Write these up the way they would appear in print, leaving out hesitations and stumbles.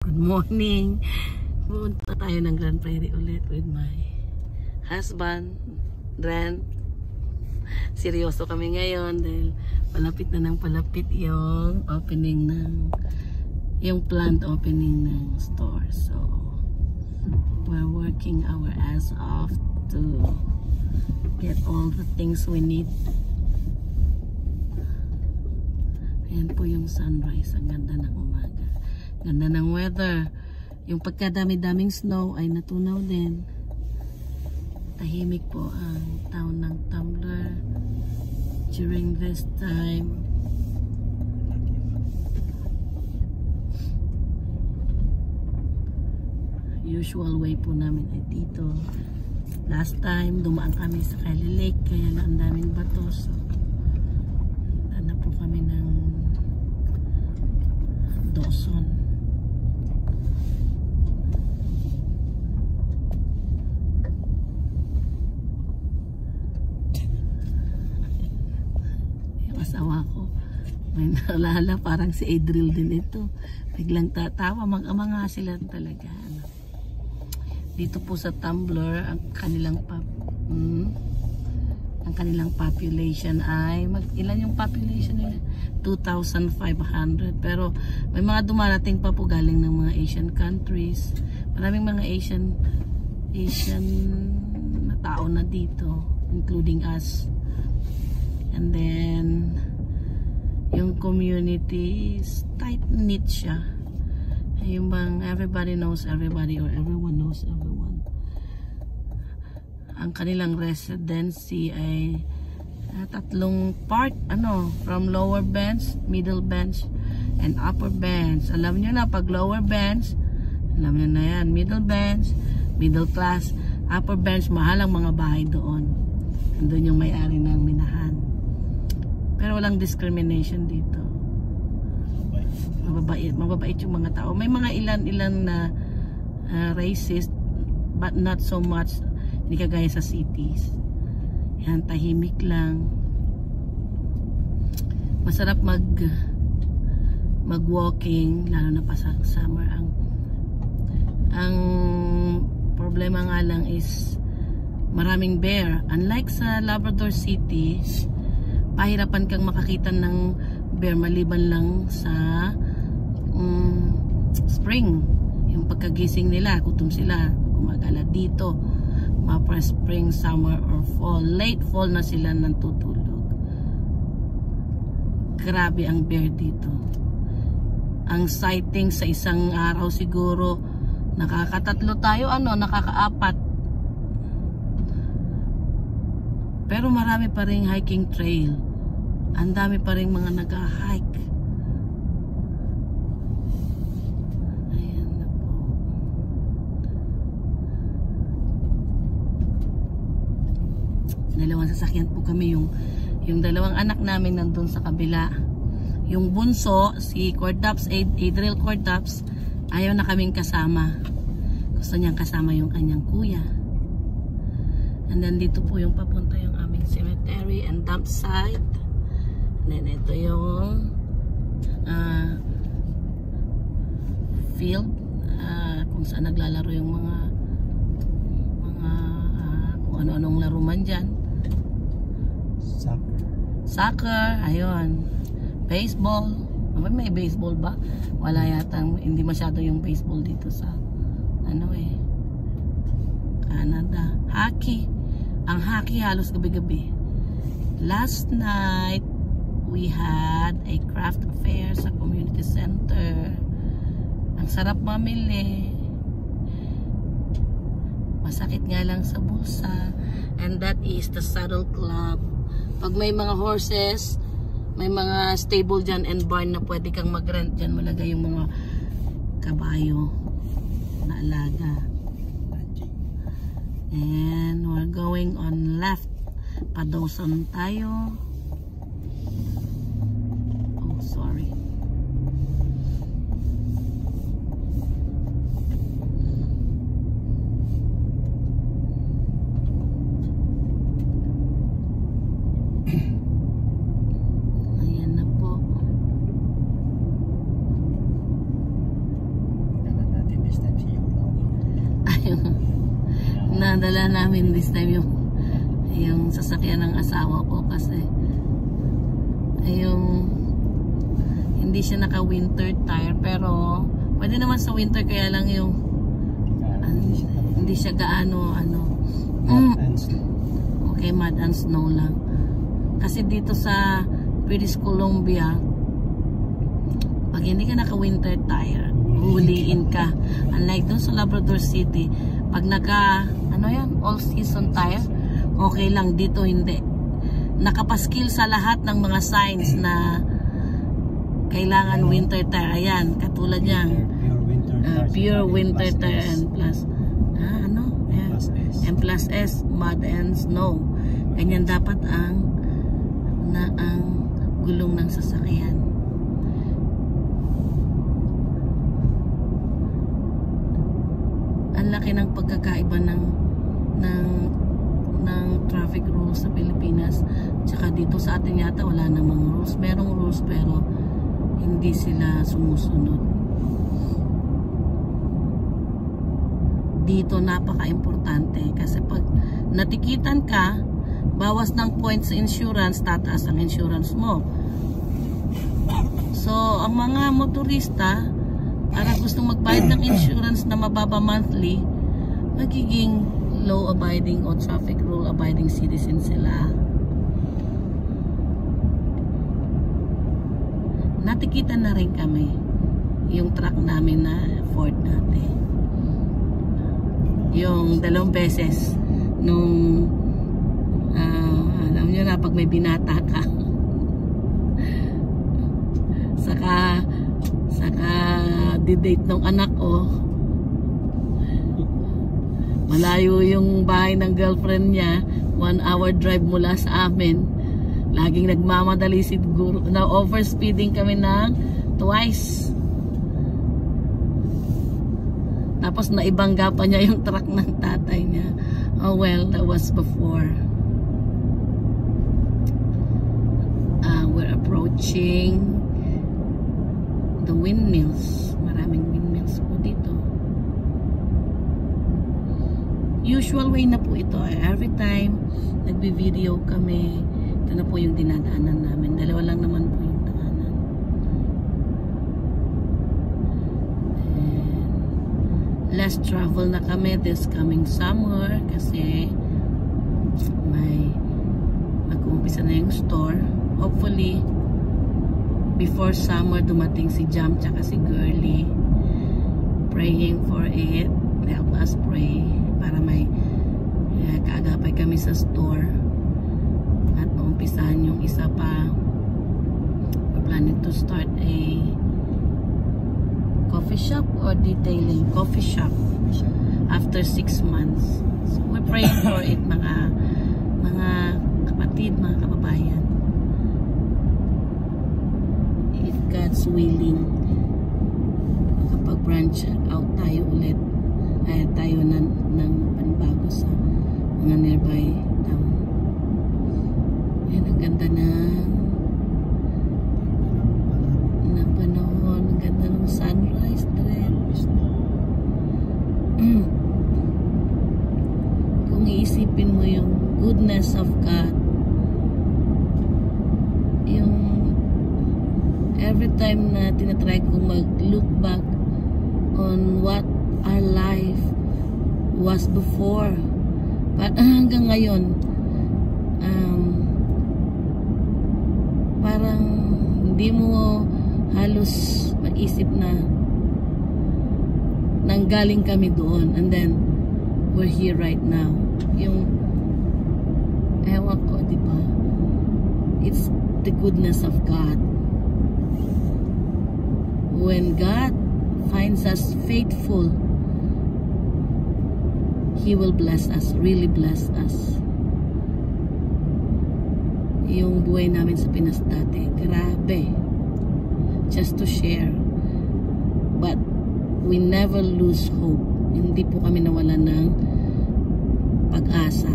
Good morning. Pumunta tayo ng Grand Prairie ulit with my husband, Ren. Seryoso kami ngayon dahil palapit na ng palapit yung opening yung plant opening ng store. So, we're working our ass off to get all the things we need. Ayan po yung sunrise. Ang ganda ng umaga. Ganda ng weather. Yung pagkadami-daming snow ay natunaw din. Tahimik po ang town ng Tumbler during this time. Usual way po namin ay dito. Last time, dumaan kami sa Kelly Lake, kaya na ang daming batos. So, na po kami ng Dawson. Yung asawa ko, may naalala, parang si Adriel din ito. Biglang tatawa, mag-ama nga sila talaga. Dito po sa Tumbler, ang kanilang population ay ilan yung population nila? 2,500. Pero may mga dumarating pa po galing ng mga Asian countries. Maraming mga Asian na tao na dito, including us. And then yung community is tight-knit siya. Yung bang everybody knows everybody or everyone knows everyone. Ang kanilang residency ay tatlong part, from lower bench, middle bench, and upper bench. Alam nyo na, pag lower bench, alam nyo na yan, middle bench, middle class, upper bench, mahal ang mga bahay doon. Andun yung may-ari ng minahan. Pero walang discrimination dito. Mababait yung mga tao. May mga ilan na racist, but not so much. Hindi kagaya sa cities. Yan, tahimik lang. Masarap mag-walking, lalo na pa sa summer. Ang problema nga lang is maraming bear. Unlike sa Labrador City, pahirapan kang makakita ng bear maliban lang sa spring. Yung pagkagising nila, gutom sila, gumagala dito. Mapa spring, summer, or fall. Late fall na sila nang tutulog. Grabe ang bear dito. Ang sighting sa isang araw siguro nakakatatlo tayo, nakakaapat. Pero marami pa ring hiking trail. Ang dami pa ring mga nag-hike. Ayan na po. Dalawang sasakyan po kami. Yung dalawang anak namin nandun sa kabila. Yung bunso, si Cordaps, Adriel Cordaps, ayaw na kaming kasama. Gusto niyang kasama yung kanyang kuya. And then dito po yung papunta yung aming cemetery and dump site. And then ito yung field kung saan naglalaro yung mga kung ano-anong laro man dyan. Soccer, ayun. Baseball. May baseball ba? Wala yata, hindi masyado yung baseball dito sa Canada. Hockey. Ang hockey halos gabi-gabi. Last night we had a craft fair sa community center. Ang sarap mamili. Masakit nga lang sa bulsa. And that is the Saddle Club. Pag may mga horses, may mga stable dyan and barn na pwede kang mag-rent dyan. Malagay yung mga kabayo na alaga. And we're going on left. Pa Dawson tayo. Oh, sorry. Nadala namin this time yung sasakyan ng asawa ko kasi yung hindi siya naka winter tire, pero pwede naman sa winter, kaya lang yung hindi siya gaano okay, mud and snow lang. Kasi dito sa British Columbia, pag hindi ka naka winter tire, huliin ka. Unlike dun sa Labrador City, pag naka all season tire, okay lang. Dito hindi. Nakapaskil sa lahat ng mga signs na kailangan winter tire. Ayan, katulad yan. Pure winter tire and plus M+S, mud and snow. Ganyan dapat ang gulong ng sasakyan. Ang laki ng pagkakaiba ng traffic rules sa Pilipinas. Tsaka dito sa atin yata wala namang rules. Merong rules pero hindi sila sumusunod. Dito napaka-importante kasi pag natikitan ka, bawas ng points sa insurance, tataas ang insurance mo. So, ang mga motorista, para gustong magbayad ng insurance na mababa monthly, magiging law-abiding o traffic rule-abiding citizen sila. Natikitan na rin kami yung truck namin na Ford natin. Yung 2 beses nung alam nyo na, pag may binata ka saka di-date ng anak ko, malayo yung bahay ng girlfriend niya, 1 hour drive mula sa amin. Laging nagmamadali siguro, na overspeeding kami ng twice. Tapos naibangga pa niya yung truck ng tatay niya. Oh well, that was before. We're approaching the windmills. Maraming windmills po dito. Usual way na po ito. Every time nagbi-video kami, ito na po yung dinadaanan namin. 2 lang naman po yung daanan. Less travel na kami this coming summer kasi may mag-uumpisa na yung store. Hopefully before summer dumating si Jam tsaka si Girly. Praying for it. Help us pray para may kaagapay kami sa store at maumpisahan yung isa pa. We're planning to start a coffee shop or detailing coffee shop after 6 months. So we're praying for it, mga kapatid, mga kababayan. If God's willing, kapag branch out tayo ulit, ay tayo ng panibago sa mga nearby town. Ayan, ang ganda ng panahon, ang ganda ng sunrise trend. Kung iisipin mo yung goodness of God, yung every time na tinatry kong mag-look back on what our life was before, hanggang ngayon, parang hindi mo halos mag-isip na nanggaling kami doon, and then we're here right now. Yung ewan ko, diba? It's the goodness of God. When God finds us faithful, He will bless us, really bless us. Yung buhay namin sa Pinas dati, grabe. Just to share. But we never lose hope. Hindi po kami nawalan ng pag-asa.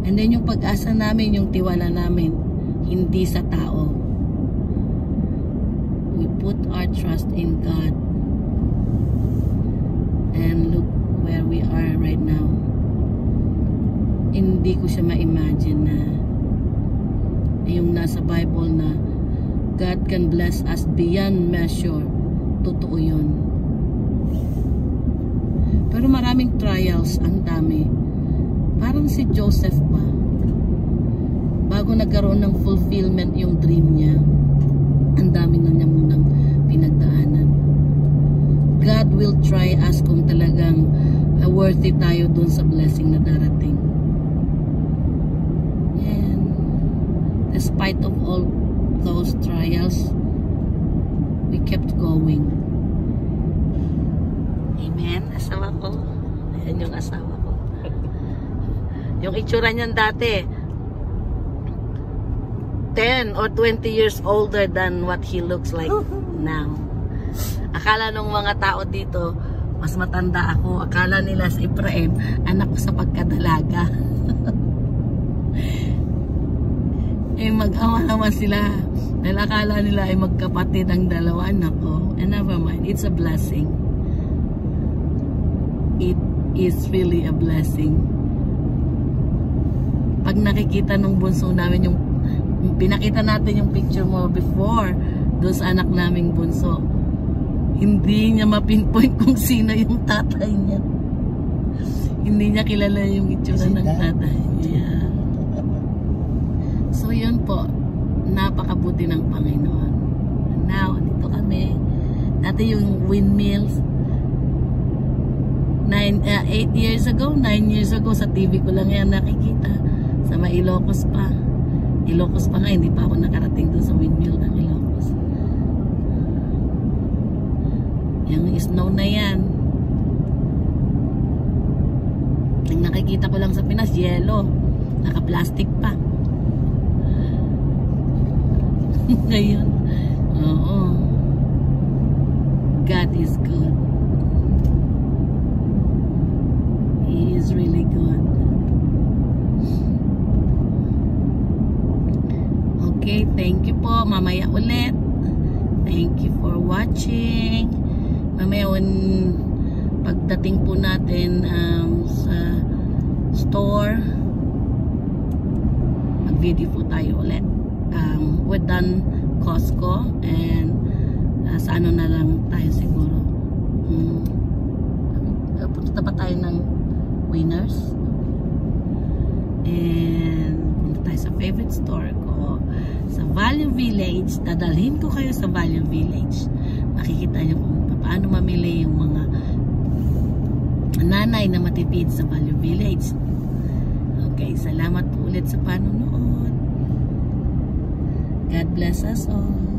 And then yung pag-asa namin, yung tiwala namin, hindi sa tao. We put our trust in God. And look where we are right now. hindi ko siya ma-imagine na yung nasa Bible na God can bless us beyond measure. Totoo yun. Pero maraming trials, ang dami. Parang si Joseph pa. Bago nagkaroon ng fulfillment yung dream niya, ang dami na niya munang pinagdaanan. God will try us kung talagang worthy tayo dun sa blessing na darating. And despite of all those trials, we kept going. Amen. Asawa ko. Ayan yung asawa ko. Yung itsura niyan dati, 10 or 20 years older than what he looks like now. Akala nung mga tao dito, mas matanda ako. Akala nila si Efraim, anak ko sa pagkadalaga. Eh mag-awa naman sila. Dahil akala nila ay magkapatid ang dalawa anak ko. And never mind, it's a blessing. It is really a blessing. Pag nakikita nung bunso namin yung pinakita natin yung picture mo before doon sa anak naming bunso, hindi niya mapinpoint kung sino yung tatay niya. Hindi niya kilala yung itsura ng tatay niya. So yun po, napakabuti ng Panginoon. Now, dito kami. Dati yung windmills 8 years ago, 9 years ago, sa TV ko lang yan nakikita. Sa Ilocos pa. Ilocos pa nga, hindi pa ako nakarating doon sa windmill ng Ilocos. Yung snow na yan. Ang nakikita ko lang sa Pinas, yellow. Naka-plastic pa. Ngayon, oo. God is good. He is really good. Okay, thank you po. Mamaya ulit. Thank you for watching. Mamaya pagdating po natin sa store, mag-video po tayo ulit. We're done Costco and sa ano na lang tayo siguro. Punta pa tayo ng Winners. And punta tayo sa favorite store ko sa Value Village. Dadalhin ko kayo sa Value Village. Makikita nyo kung paano mamili yung mga nanay na matipid sa Value Village. Okay, salamat po ulit sa panonood. God bless us all.